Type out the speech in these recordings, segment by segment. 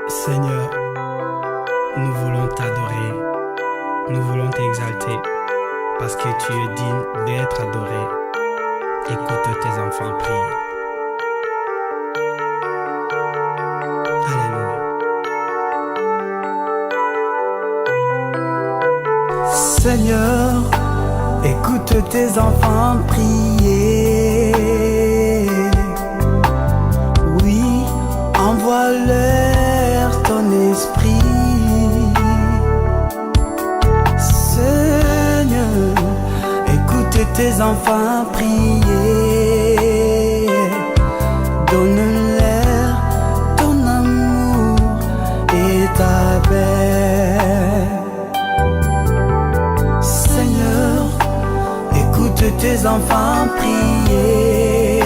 Seigneur, nous voulons t'adorer, nous voulons t'exalter, parce que tu es digne d'être adoré. Écoute tes enfants prier. Alléluia. Seigneur, écoute tes enfants prier. Oui, envoie-leur ton esprit. Seigneur, écoute tes enfants prier. Donne-leur ton amour et ta paix. Seigneur, écoute tes enfants prier.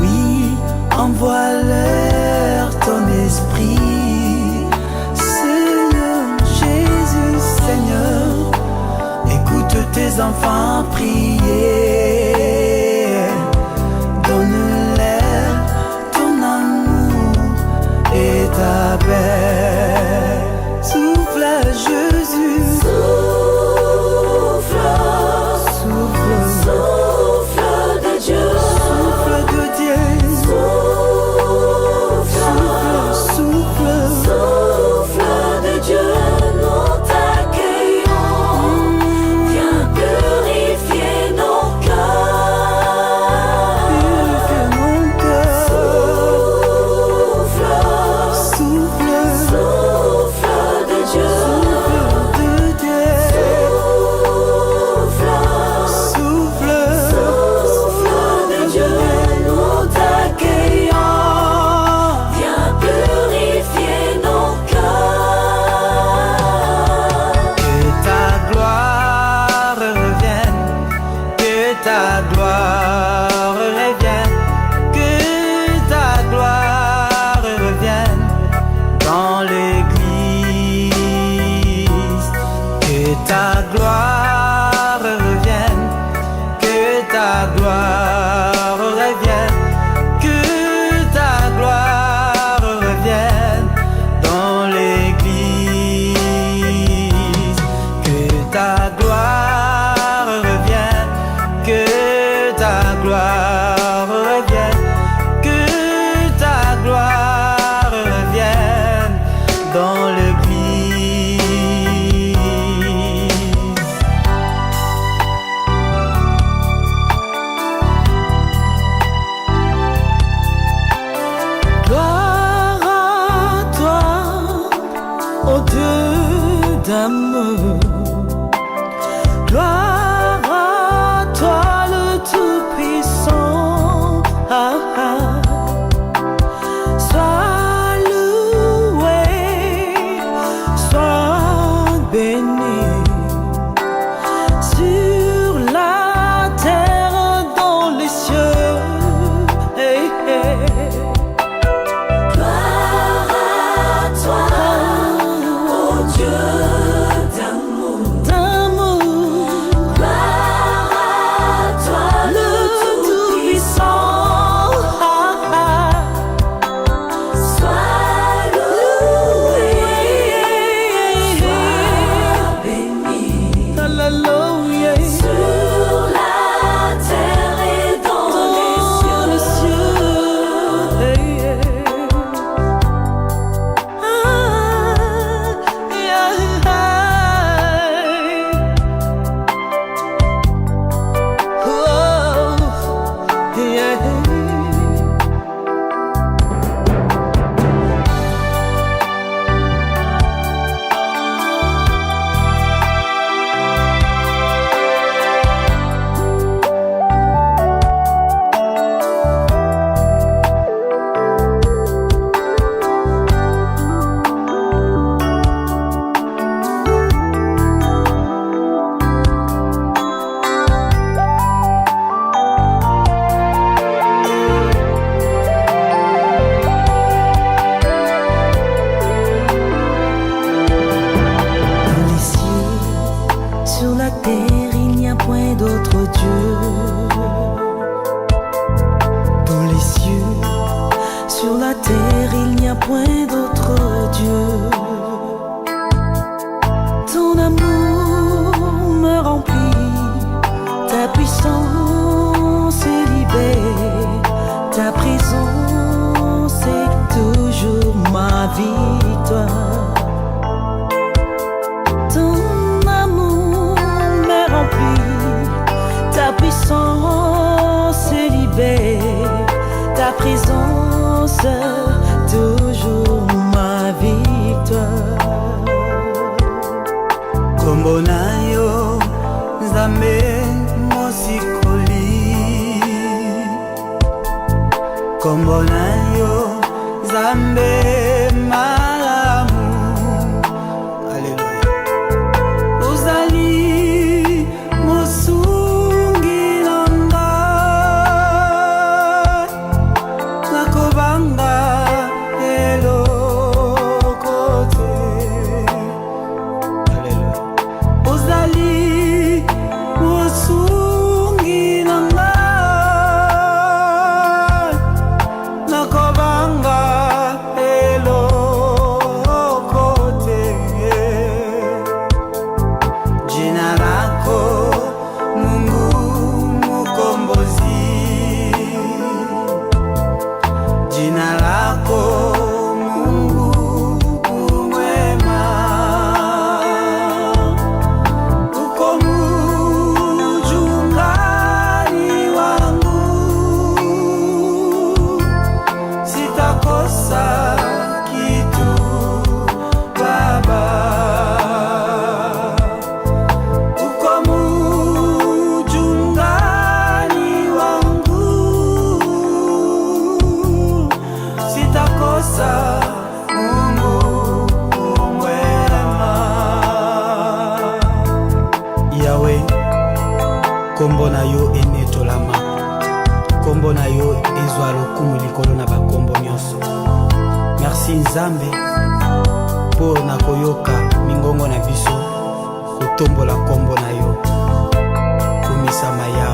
Oui, envoie-leur ton esprit. Seigneur Jésus, Seigneur, écoute tes enfants prier. Donne-leur ton amour et ta paix. Souffle Jésus. Souffle, Souffle, souffle de Dieu. souffle de Dieu. Souffle, Souffle, souffle de Dieu. Nous t'accueillons. Viens purifier nos cœurs. purifie mon cœur. Souffle, Souffle, souffle de Dieu. souffle de Dieu. Souffle, Souffle, souffle de Dieu. Nous t'accueillons. Viens purifier nos cœurs. que ta gloire revienne, que ta gloire revienne, que ta gloire revienne dans l'église, que ta gloire revienne, que ta gloire revienne, que ta gloire revienne dans l'église, que ta gloire revienne, que ta gloire revienne, que ta gloire revienne dans l'église. Gloire à toi, ô Dieu d'amour. Gloire à toi le Tout-Puissant. point d'autre Dieu. Ton amour me remplit, ta puissance libère, ta présence est toujours ma victoire. Ton amour me remplit, ta puissance libère, ta présence toujours ma victoire. Kombo na yo Nzambe mosikoli, kombo na yo Nzambe malamu. Alléluia. Ozali mosungi na ngai, nakobanga eloko te. Alléluia. Ozali mosungi na ngai, nakobanga eloko te. Jina lako Mungu Mukombozi, jina lako Mungu mwema. Uko mchungaji wangu, sitakosa kitu Baba. Uko mchungaji wangu, sitakosa Mungu mwema. Yahweh, kombo na yo enetolama, kombo na yo ezwa lokumu likolo na bakombo nyonso. Merci Nzambe mpo na koyoka mingongo na biso kotombola kombo na yo komisama ya